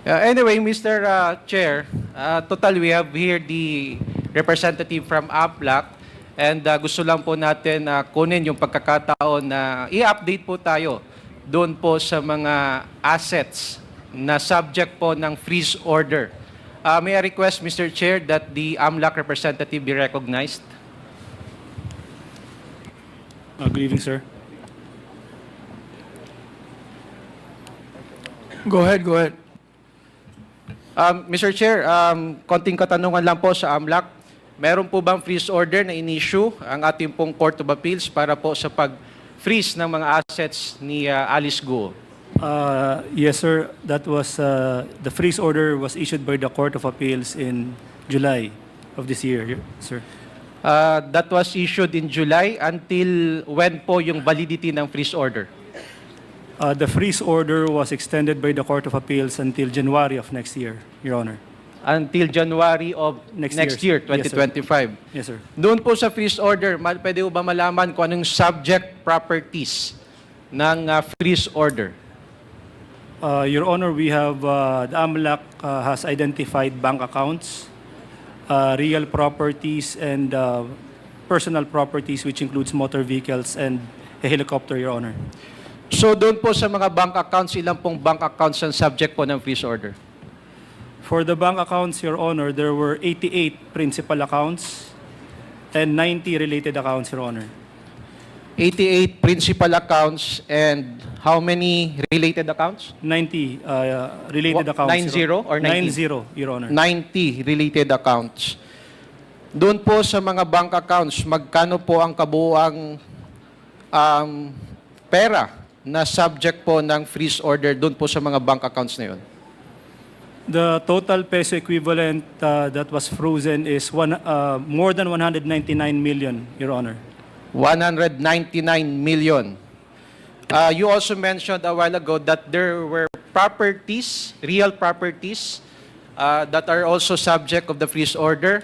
Anyway, Mr. Chair, total we have here the representative from APLAC and gusto lang po natin kunin yung pagkakataon na i-update po tayo doon po sa mga assets na subject po ng freeze order. May I request, Mr. Chair, that the AMLAC representative be recognized? Good evening, sir. Go ahead. Mr. Chair, konting katanungan lang po sa AMLAC. Meron po bang freeze order na in-issue ang ating pong Court of Appeals para po sa pag-freeze ng mga assets ni Alice Guo? Yes, sir. That was the freeze order was issued by the Court of Appeals in July of this year, sir. That was issued in July. Until when po yung validity ng freeze order? The freeze order was extended by the Court of Appeals until January of next year, Your Honor. Until January of Next next year. year, 2025. Yes, sir. Doon po sa freeze order, pwede po ba malaman kung anong subject properties ng freeze order? Your Honor, we have the AMLAC has identified bank accounts, real properties, and personal properties, which includes motor vehicles and a helicopter, Your Honor. So doon po sa mga bank accounts, ilang pong bank accounts ang subject po ng freeze order? For the bank accounts, Your Honor, there were 88 principal accounts and 90 related accounts, Your Honor. 88 principal accounts and how many related accounts? 90 related accounts. 90 or 90? 90, Your Honor. 90 related accounts. Doon po sa mga bank accounts, magkano po ang kabuuang pera na subject po ng freeze order doon po sa mga bank accounts na yun? The total peso equivalent that was frozen is more than 199 million, Your Honor. 199 million. You also mentioned a while ago that there were properties, real properties, that are also subject of the freeze order.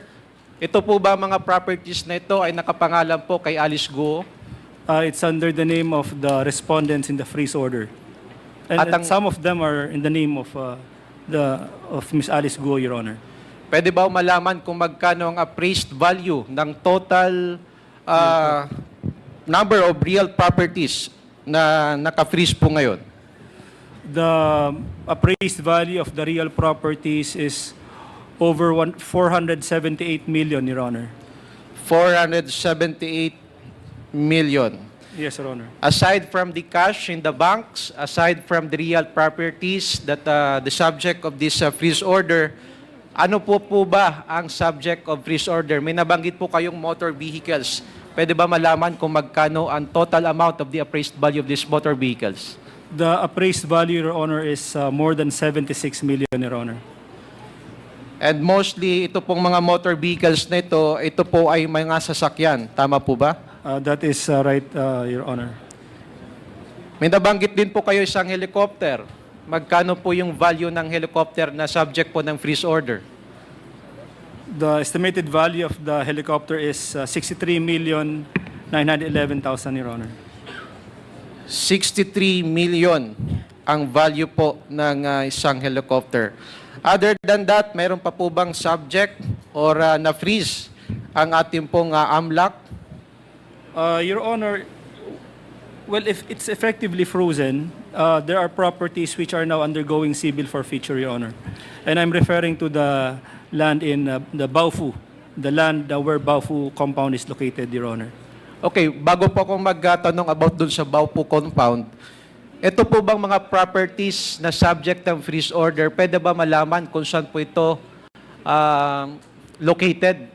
Ito po ba mga properties na ito ay nakapangalan po kay Alice Guo? It's under the name of the respondents in the freeze order. And some of them are in the name of Ms. Alice Guo, Your Honor. Pwede ba malaman kung magkano ang appraised value ng total number of real properties na naka-freeze po ngayon? The appraised value of the real properties is over 478 million, Your Honor. 478 million. Yes, Your Honor. Aside from the cash in the banks, aside from the real properties that the subject of this freeze order, ano po ba ang subject of freeze order? May nabanggit po kayong motor vehicles. Pwede ba malaman kung magkano ang total amount of the appraised value of these motor vehicles? The appraised value, Your Honor, is more than 76 million, Your Honor. And mostly, ito pong mga motor vehicles na ito po ay mga sasakyan. Tama po ba? That is right, Your Honor. May nabanggit din po kayo isang helicopter. Magkano po yung value ng helicopter na subject po ng freeze order? The estimated value of the helicopter is 63,911,000, Your Honor. 63 million ang value po ng isang helicopter. Other than that, mayroon pa po bang subject or na-freeze ang ating pong AMLAC? Your Honor, well, if it's effectively frozen, there are properties which are now undergoing civil forfeiture, Your Honor. And I'm referring to the land in the Baofu, the land where Baofu compound is located, Your Honor. Okay, bago po akong magtanong about dun sa Baofu compound, ito po bang mga properties na subject ng freeze order, pwede ba malaman kung saan po ito located?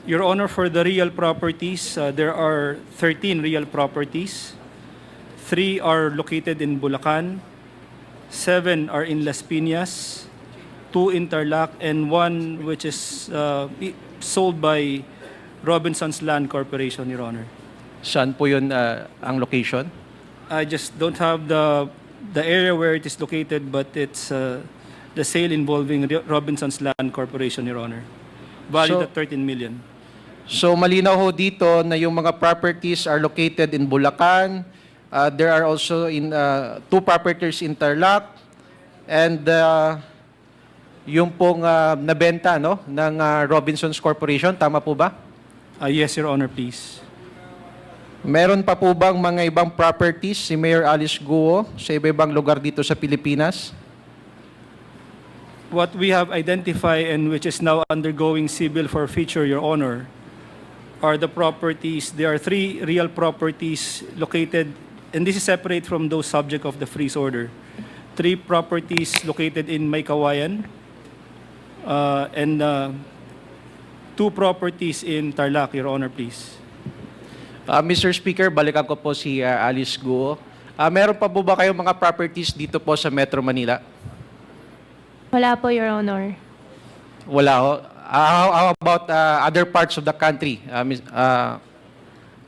Your Honor, for the real properties, there are 13 real properties. 3 are located in Bulacan, 7 are in Las Piñas, 2 in Tarlac, and 1 which is sold by Robinson's Land Corporation, Your Honor. Saan po yun ang location? I just don't have the area where it is located, but it's the sale involving Robinson's Land Corporation, Your Honor. Valued at 13 million. So malinaw ho dito na yung mga properties are located in Bulacan. There are also in 2 properties in Tarlac, and yung pong nabenta no, ng Robinsons Corporation. Tama po ba? Yes, Your Honor, please. Meron pa po bang mga ibang properties si Mayor Alice Guo sa iba-ibang lugar dito sa Pilipinas? What we have identified and which is now undergoing civil forfeiture, Your Honor, are the properties. There are 3 real properties located, and this is separate from those subject of the freeze order. 3 properties located in Maykawayan, and 2 properties in Tarlac, Your Honor, please. Mr. Speaker, balikan ko po si Alice Guo. Meron pa po ba kayong mga properties dito po sa Metro Manila? Wala po, Your Honor. Wala ho. How about other parts of the country,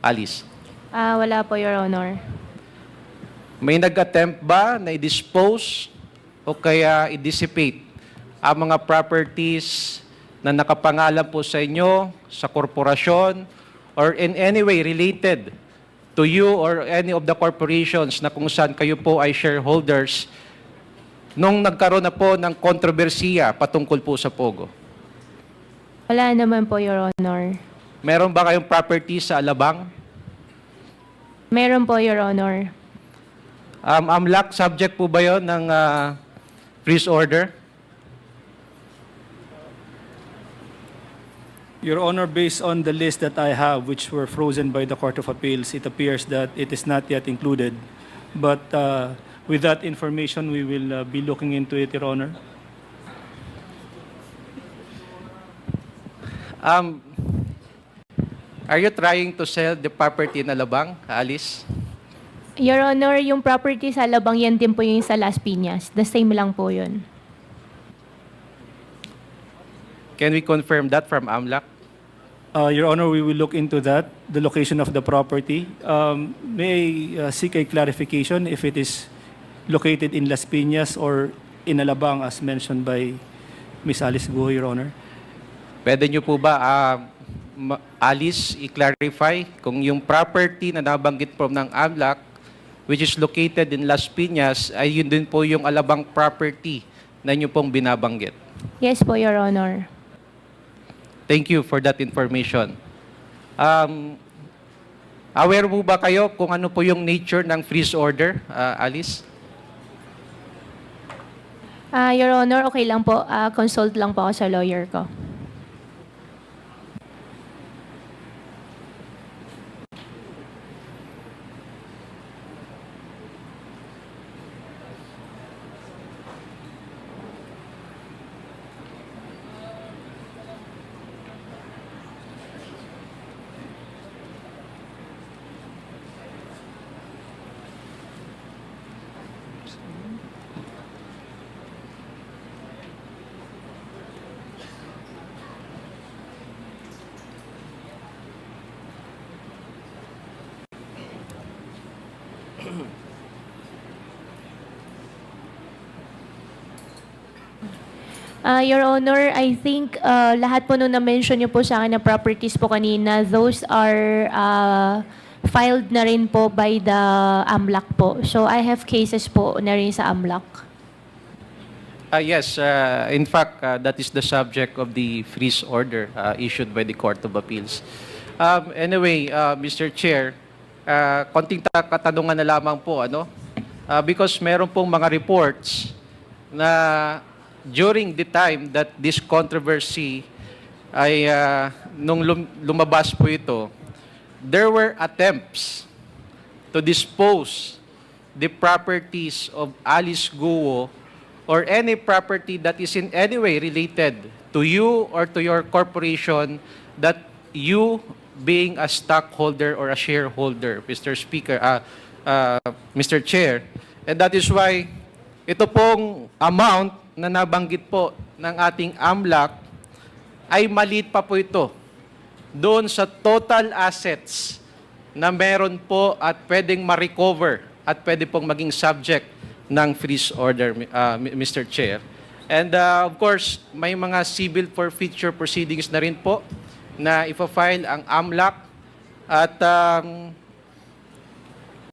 Alice? Wala po, Your Honor. May nag-attempt ba na i-dispose o kaya i-dissipate ang mga properties na nakapangalan po sa inyo, sa korporasyon, or in any way related to you or any of the corporations na kung saan kayo po ay shareholders nung nagkaroon na po ng kontrobersiya patungkol po sa Pogo? Wala naman po, Your Honor. Meron ba kayong property sa Alabang? Meron po, Your Honor. AMLAC, subject po ba yun ng freeze order? Your Honor, based on the list that I have, which were frozen by the Court of Appeals, it appears that it is not yet included. But with that information, we will be looking into it, Your Honor. Are you trying to sell the property in Alabang, Alice? Your Honor, yung property sa Alabang, yan din po yung sa Las Piñas. The same lang po yun. Can we confirm that from AMLAC? Your Honor, we will look into that, the location of the property. May I seek a clarification if it is located in Las Piñas or in Alabang as mentioned by Ms. Alice Guo, Your Honor? Pwede nyo po ba, Alice, i-clarify kung yung property na nabanggit po ng AMLAC, which is located in Las Piñas, ay yun din po yung Alabang property na nyo pong binabanggit? Yes po, Your Honor. Thank you for that information. Aware po ba kayo kung ano po yung nature ng freeze order, Alice? Your Honor, okay lang po. Consult lang po ako sa lawyer ko. Your Honor, I think lahat po nung na-mention niyo po sa akin na properties po kanina, those are filed na rin po by the AMLAC po. So I have cases po na rin sa AMLAC. Yes, in fact, that is the subject of the freeze order issued by the Court of Appeals. Anyway, Mr. Chair, konting katanungan na lamang po, ano? Because meron pong mga reports na during the time that this controversy ay nung lumabas po ito, there were attempts to dispose the properties of Alice Guo or any property that is in any way related to you or to your corporation that you being a stockholder or a shareholder, Mr. Speaker, Mr. Chair. And that is why ito pong amount na nabanggit po ng ating AMLAC ay maliit pa po ito doon sa total assets na meron po at pwedeng ma-recover at pwede pong maging subject ng freeze order, Mr. Chair. And of course, may mga civil forfeiture proceedings na rin po na ipa-file ang AMLAC at